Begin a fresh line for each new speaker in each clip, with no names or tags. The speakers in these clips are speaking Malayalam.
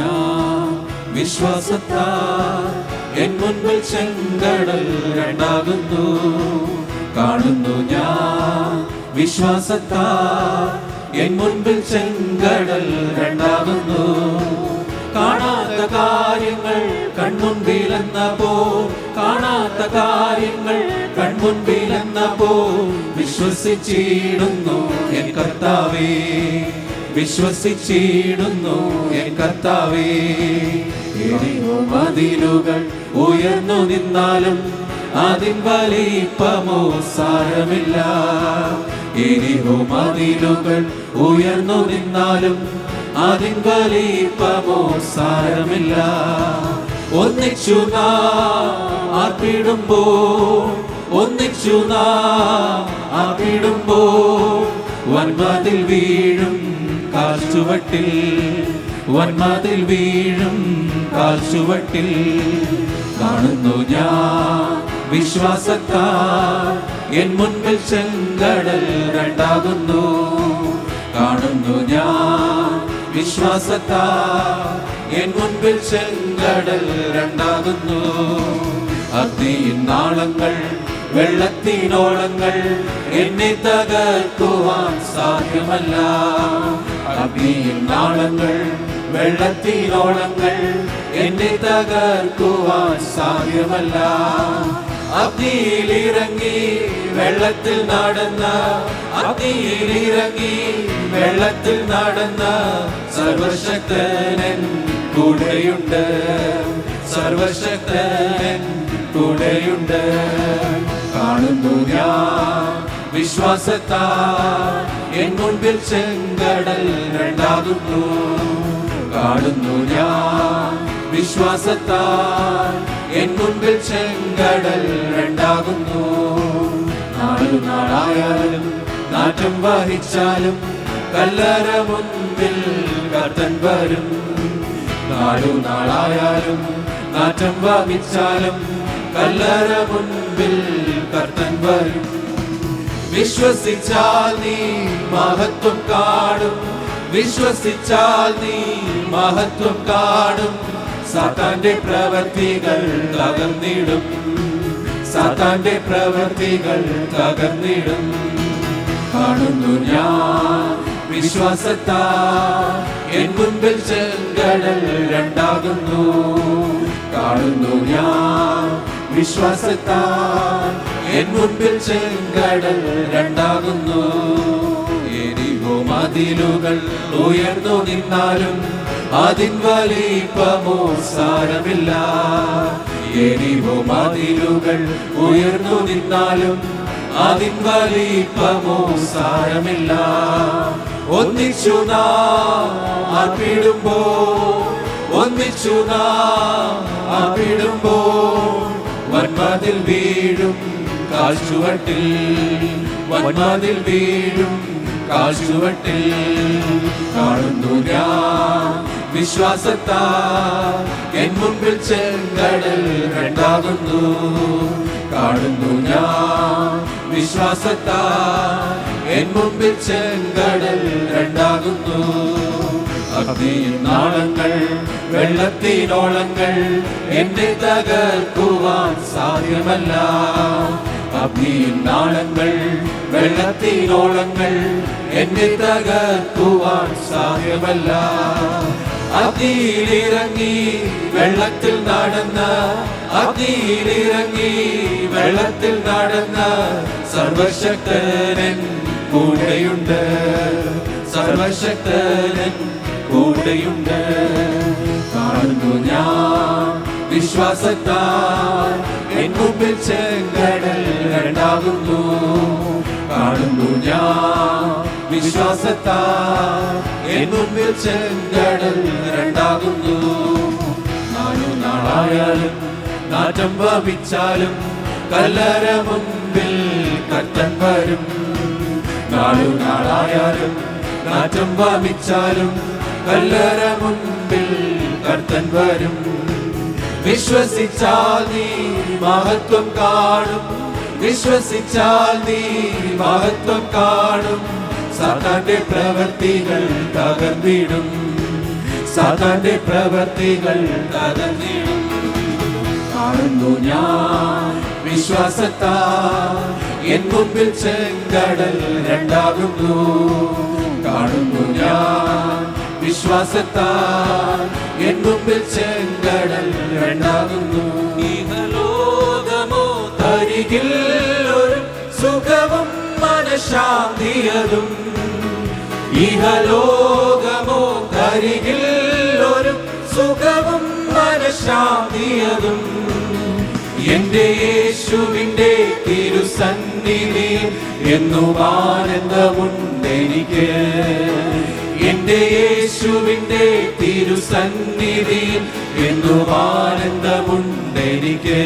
ഞാൻ വിശ്വാസത്താൽ എൻ മുൻപിൽ ചെങ്കടൽ രണ്ടാകുന്നു. കാണുന്നു ഞാൻ വിശ്വാസത്താൽ എൻ മുൻപിൽ ചെങ്കടൽ രണ്ടാകുന്നു. കാണാത്ത കാര്യങ്ങൾ കൺമുൻപിലെന്നപ്പോ, കാണാത്ത കാര്യങ്ങൾ കൺമുൻപിലെന്നപ്പോ വിശ്വസിച്ചിടുന്നു എൻ കർത്താവേ, വിശ്വസിച്ചിടുന്നു എൻ കർത്താവേ. എരിഹോ മതിലുകൾ ഉയർന്നു നിന്നാലും അതിൻ വലിപ്പമോ സാരമില്ല. എരിഹോ മതിലുകൾ ഉയർന്നു നിന്നാലും അതിൻ വലിപ്പമോ സാരമില്ല. ഒന്നിച്ചു നാം ആർപ്പിടുമ്പോൾ, ഒന്നിച്ചു നാം ആർപ്പിടുമ്പോൾ വൻമതിൽ വീഴും കാൽച്ചുവട്ടിൽ, വൻമതിൽ വീഴും കാൽച്ചുവട്ടിൽ. കാണുന്നു ഞാൻ വിശ്വാസത്താൽ എൻ മുൻപിൽ ചെങ്കടൽ രണ്ടാകുന്നു. കാണുന്നു ഞാൻ വിശ്വാസത്താൽ എൻ മുൻപിൽ ചെങ്കടൽ രണ്ടാകുന്നു. അഗ്നിയിൻ നാളങ്ങൾ വെള്ളത്തിനോളങ്ങൾ എന്നെ തകർക്കുവാൻ സാധ്യമല്ല. അഗ്നിയിൻ നാളങ്ങൾ വെള്ളത്തിനോളങ്ങൾ എന്നെ തകർക്കുവാൻ സാധ്യമല്ല. അഗ്നിയിലിറങ്ങി വെള്ളത്തിൽ നടന്ന, അഗ്നിയിലിറങ്ങി വെള്ളത്തിൽ നടന്ന സർവശക്തനൻ കൂടെയുണ്ട്, സർവശക്തനൻ കൂടെയുണ്ട്. കാണുന്നു ഞാൻ വിശ്വാസത്താൽ എൻ മുൻപിൽ ചെങ്കടൽ രണ്ടാകുന്നു. കാണുന്നു ഞാൻ വിശ്വാസത്താൽ എൻ മുൻപിൽ ചെങ്കടൽ രണ്ടാകുന്നു. നാളുനാളായാലും നാറ്റം വഹിച്ചാലും കല്ലറ മുൻപിൽ കർത്തൻ വരും. നാളുനാളായാലും നാറ്റം വഹിച്ചാലും കല്ലറ മുൻപിൽ കർത്തൻ വരും. വിശ്വസിച്ചാൽ നീ മഹത്വം കാണും, വിശ്വസിച്ചാൽ നീ മഹത്വം കാണും. സാത്താന്റെ പ്രവൃത്തികൾ തകർന്നിടും, സാത്താന്റെ പ്രവൃത്തികൾ തകർന്നിടും. കാണുന്നു ഞാൻ വിശ്വാസത്താൽ എൻ മുൻപിൽ ചെങ്കടൽ രണ്ടാകുന്നു. കാണുന്നു ഞാൻ വിശ്വാസത്താൽ എൻ മുൻപിൽ ചെങ്കടൽ രണ്ടാകുന്നു. എരിഹോ മതിലുകൾ ഉയർന്നു നിന്നാലും അതിൻ വലിപ്പമോ സാരമില്ല. എരിഹോ മതിലുകൾ ഉയർന്നു നിന്നാലും അതിൻ വലിപ്പമോ സാരമില്ല. ഒന്നിച്ചു നാം ആർപ്പിടുമ്പോൾ, ഒന്നിച്ചു നാം ആർപ്പിടുമ്പോൾ വൻമതിൽ വീഴും കാൽച്ചുവട്ടിൽ, വൻമതിൽ വീഴും കാൽച്ചുവട്ടിൽ. കാണുന്നു ഞാൻ വിശ്വാസത്താൽ എൻ മുൻപിൽ ചെങ്കടൽ രണ്ടാകുന്നു. കാണുന്നു ഞാൻ വിശ്വാസത്താൽ എൻ മുൻപിൽ ചെങ്കടൽ രണ്ടാകുന്നു. അഗ്നിയിൻ നാളങ്ങൾ വെള്ളത്തിനോളങ്ങൾ എന്നെ തകർക്കുവാൻ സാധ്യമല്ല. അഗ്നിയിൻ നാളങ്ങൾ വെള്ളത്തിനോളങ്ങൾ എന്നെ തകർക്കുവാൻ സാധ്യമല്ല. അഗ്നിയിലിറങ്ങി വെള്ളത്തിൽ നടന്ന, അഗ്നിയിലിറങ്ങി വെള്ളത്തിൽ നടന്ന സർവശക്തനൻ കൂടെയുണ്ട്, സർവശക്തനൻ കൂടെയുണ്ട്. കാണുന്നു ഞാൻ വിശ്വാസത്താൽ എൻ മുൻപിൽ ചെങ്കടൽ രണ്ടാകുന്നു. കാണുന്നു ഞാൻ വിശ്വാസത്താൽ എൻ മുൻപിൽ ചെങ്കടൽ രണ്ടാകുന്നു. നാളുനാളായാലും നാറ്റം വഹിച്ചാലും കല്ലറ മുൻപിൽ കർത്തൻ വരും. നാളുനാളായാലും നാറ്റം വഹിച്ചാലും കല്ലറ മുൻപിൽ കർത്തൻ വരും. വിശ്വസിച്ചാൽ നീ മഹത്വം കാണും, വിശ്വസിച്ചാൽ നീ മഹത്വം കാണും. സാത്താന്റെ പ്രവൃത്തികൾ തകർന്നിടും, സാത്താന്റെ പ്രവർത്തികൾ തകർന്നിടും. കാണുന്നു ഞാൻ വിശ്വാസത്താൽ എൻ മുമ്പിൽ ചെങ്കടൽ രണ്ടാകുന്നു. കാണുന്നു ഞാൻ വിശ്വാസത്താൽ എൻ മുമ്പിൽ ചെങ്കടൽ രണ്ടാകുന്നു. ഇഹലോകമോ തരികിൽ ഒരു സുഖവും മനഃശാന്തിയതും. ഇഹലോകമോ തരികിൽ ഒരു സുഖവും മനഃശാന്തിയതും. എന്റെ യേശുവിന്റെ തിരുസന്നിധിയിൽ എന്നും ആനന്ദമുണ്ടെനിക്ക്. എന്റെ യേശുവിന്റെ തിരുസന്നിധിയിൽ എന്നും ആനന്ദമുണ്ടെനിക്ക്.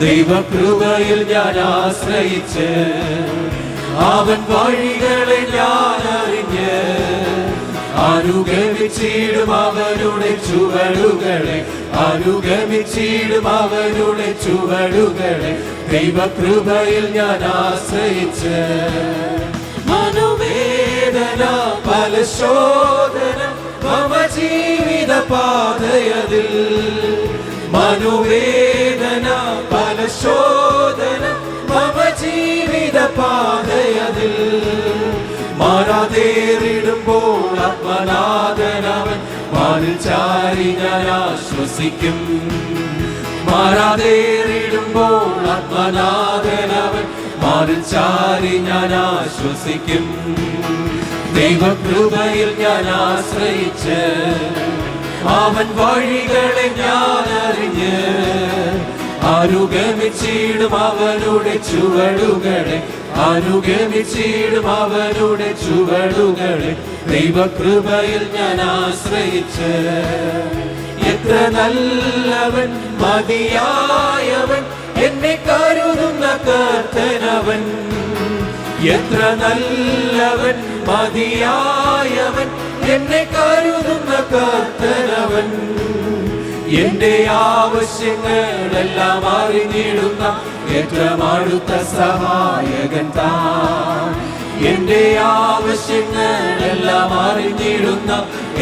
ദൈവകൃപയിൽ ഞാൻ ആശ്രയിച്ച് അവൻ വഴികളെ ഞാൻ അറിഞ്ഞ് അനുഗമിച്ചിടും അവനുടെ ചുവടുകളെ. അനുഗമിച്ചിടും അവനുടെ ചുവടുകളെ. ദൈവകൃപയിൽ ഞാൻ ആശ്രയിച്ച് മനോവേദന പല ശോധന മമ ജീവിത പാതയതിൽ. മനോവേദന പല ശോധന മമ ജീവിത പാതയതിൽ. മാറാതേറിടുമ്പോൾ ആത്മനാഥനവൻ മാറിൽ ചാരി ഞാൻ ആശ്വസിക്കും. മാറാതേറിടുമ്പോൾ ആത്മനാഥനവൻ മാറിൽ ചാരി ഞാൻ ആശ്വസിക്കും. ദൈവകൃപയിൽ ഞാൻ ആശ്രയിച്ച് അവൻ വഴികളെ ഞാൻ അറിഞ്ഞ് അനുഗമിച്ചിടും അവനുടെ ചുവടുകളെ. അനുഗമിച്ചിടും അവനുടെ ചുവടുകളെ. ദൈവകൃപയിൽ ഞാൻ ആശ്രയിച്ച് എത്ര നല്ലവൻ മതിയായവൻ എന്നെ കരുതുന്ന കർത്തനവൻ. എത്ര നല്ലവൻ മതിയായവൻ എന്നെ കരുതുന്ന കർത്തനവൻ. എന്റെ ആവശ്യങ്ങളെല്ലാം അറിഞ്ഞിടുന്ന ഏറ്റവും അടുത്ത സഹായകൻ താൻ. എന്റെ ആവശ്യങ്ങളെല്ലാം അറിഞ്ഞിടുന്ന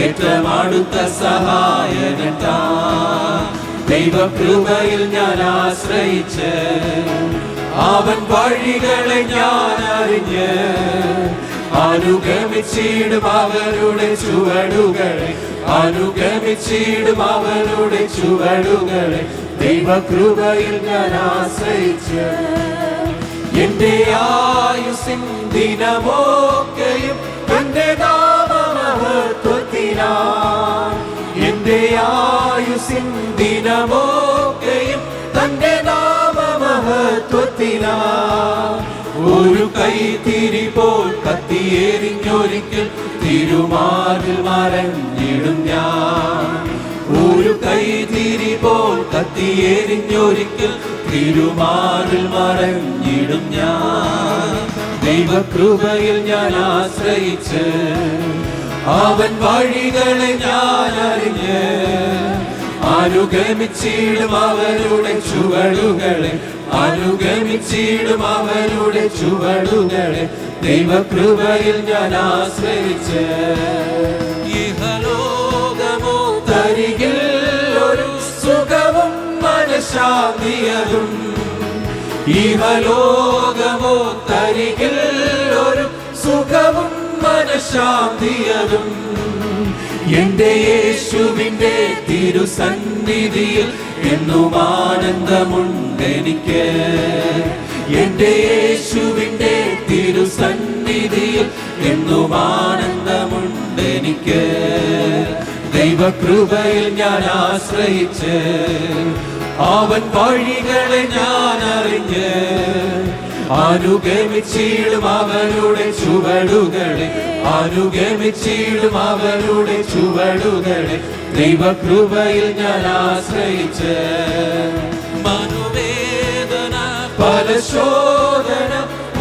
ഏറ്റവും അടുത്ത സഹായകൻ താൻ. ദൈവകൃപയിൽ ഞാൻ ആശ്രയിച്ച് അവൻ വഴികളെ ഞാൻ അറിഞ്ഞ് അനുഗമിച്ചിടും അവരുടെ ചുവടുകളെ. അനുഗമിച്ചിടും അവരുടെ ചുവടുകളെ. ദൈവകൃപയിൽ ഞാൻ ആശ്രയിച്ച് എന്റെ ആയുസ്സിൻ ദിനമൊക്കെയും എന്റെ നാമമഹത്വത്തിനായി. എന്റെ ആയുസ്സിൻ ദിനമൊക്കെയും തന്റെ നാമമഹത്വത്തിനായി. ഒരു കൈത്തിരി പോൽ കത്തിയെരിഞ്ഞൊരിക്കൽ തിരുമാറിൽ മറഞ്ഞിടും ഞാൻ. ഒരു കൈത്തിരി പോൽ കത്തിയെരിഞ്ഞൊരിക്കൽ തിരുമാറിൽ മറഞ്ഞിടും ഞാൻ. ദൈവകൃപയിൽ ഞാൻ ആശ്രയിച്ച് അവൻ വഴികളെ ഞാൻ അറിഞ്ഞ് അനുഗമിച്ചിടും അവരുടെ ചുവടുകളെ. അനുഗമിച്ചിടും അവരുടെ ചുവടുകളെ. ദൈവകൃപയിൽ ഞാൻ ആശ്രയിച്ച് ഇഹലോകമോ തരികിൽ ഒരു സുഖവും മനഃശാന്തിയതും. ഇഹലോകമോ തരികിൽ ഒരു സുഖവും മനഃശാന്തിയതും. എന്റെ യേശുവിന്റെ തിരുസന്നിധിയിൽ എന്നും ആനന്ദമുണ്ടെനിക്ക്. എന്റെ യേശുവിന്റെ തിരുസന്നിധിയിൽ എന്നും ആനന്ദമുണ്ടെനിക്ക്. ദൈവകൃപയിൽ ഞാൻ ആശ്രയിച്ച് അവൻ വഴികളെ ഞാൻ അറിഞ്ഞ് അനുഗമിച്ചിടും അവരുടെ ചുവടുകളെ. അനുഗമിച്ചിടും അവരുടെ ചുവടുകളെ. ദൈവകൃപയിൽ ഞാൻ ആശ്രയിച്ച് മനോവേദന പല ശോധന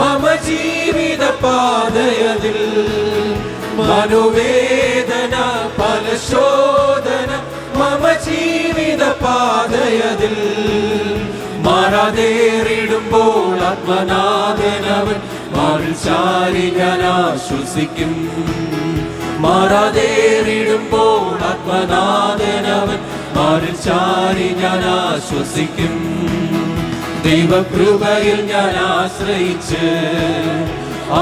മമ ജീവിത പാതയതിൽ. മനോവേദന പല ശോധന മമ ജീവിത പാതയതിൽ. മാറാതേറിടുമ്പോൾ ആത്മനാഥനവൻ മാറിൽ ചാരി ഞാൻ ആശ്വസിക്കും. മാറാതേറിടുമ്പോൾ ആത്മനാഥനവൻ മാറിൽ ചാരി ഞാൻ ആശ്വസിക്കും. ദൈവകൃപയിൽ ഞാൻ ആശ്രയിച്ച്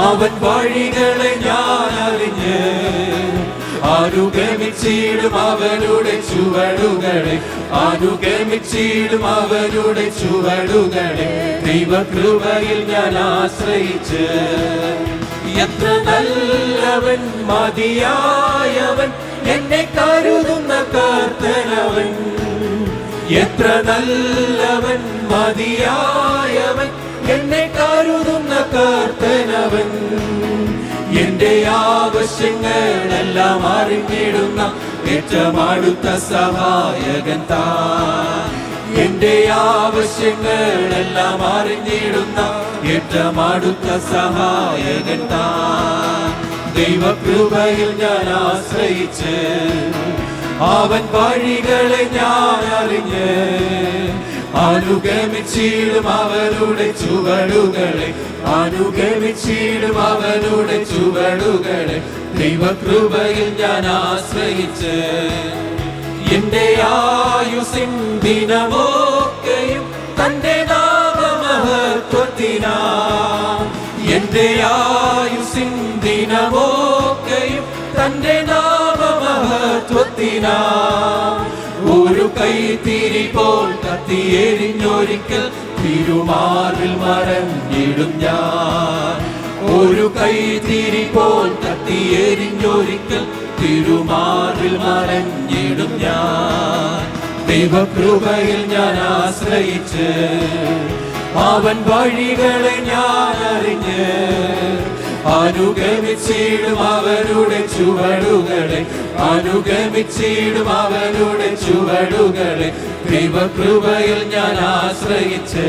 അവൻ വഴികളെ ഞാൻ അറിഞ്ഞ് അനുഗമിച്ചിടും അവരുടെ ചുവടുകളെ, അനുഗമിച്ചിടും അവരുടെ ചുവടുകളെ. ദൈവകൃപയിൽ ഞാൻ ആശ്രയിച്ച് എത്ര നല്ലവൻ മതിയായവൻ എന്നെ കരുതുന്ന കർത്തനവൻ, എത്ര നല്ലവൻ മതിയായവൻ എന്നെ കരുതുന്ന കർത്തനവൻ. എന്റെ ആവശ്യങ്ങളെല്ലാം അറിഞ്ഞിടുന്ന ഏറ്റവും അടുത്ത സഹായകൻ താൻ. എന്റെ ആവശ്യങ്ങളെല്ലാം അറിഞ്ഞിടുന്ന ഏറ്റവും അടുത്ത സഹായകൻ താൻ. ദൈവകൃപയിൽ ഞാൻ ആശ്രയിച്ച് അവൻ വഴികളെ ഞാൻ അറിഞ്ഞ് അനുഗമിച്ചിടും അവരുടെ ചുവടുകളെ, അനുഗമിച്ചിടും അവരുടെ ചുവടുകളെ. ദൈവകൃപയിൽ ഞാൻ ആശ്രയിച്ച് എന്റെ ആയുസിൻ ദിനമൊക്കെയും തന്റെ നാമമഹത്വത്തിനാ, എന്റെ ആയുസിൻ ദിനമൊക്കെയും തന്റെ നാമമഹത്വത്തിനാ. ഒരു കൈത്തിരി പോൽ കത്തിയെരിഞ്ഞൊരിക്കൽ തിരുമാറിൽ മറഞ്ഞിടും ഞാൻ. ഒരു കൈത്തിരി പോൽ കത്തിയെരിഞ്ഞൊരിക്കൽ തിരുമാറിൽ മറഞ്ഞിടും ഞാൻ. ദൈവകൃപയിൽ ഞാൻ ആശ്രയിച്ച് അവൻ വഴികളെ ഞാൻ അറിഞ്ഞ് അനുഗമിച്ചിടും അവരുടെ ചുവടുകളെ, അനുഗമിച്ചിടും അവരുടെ ചുവടുകളെ. ദൈവകൃപയിൽ ഞാൻ ആശ്രയിച്ച്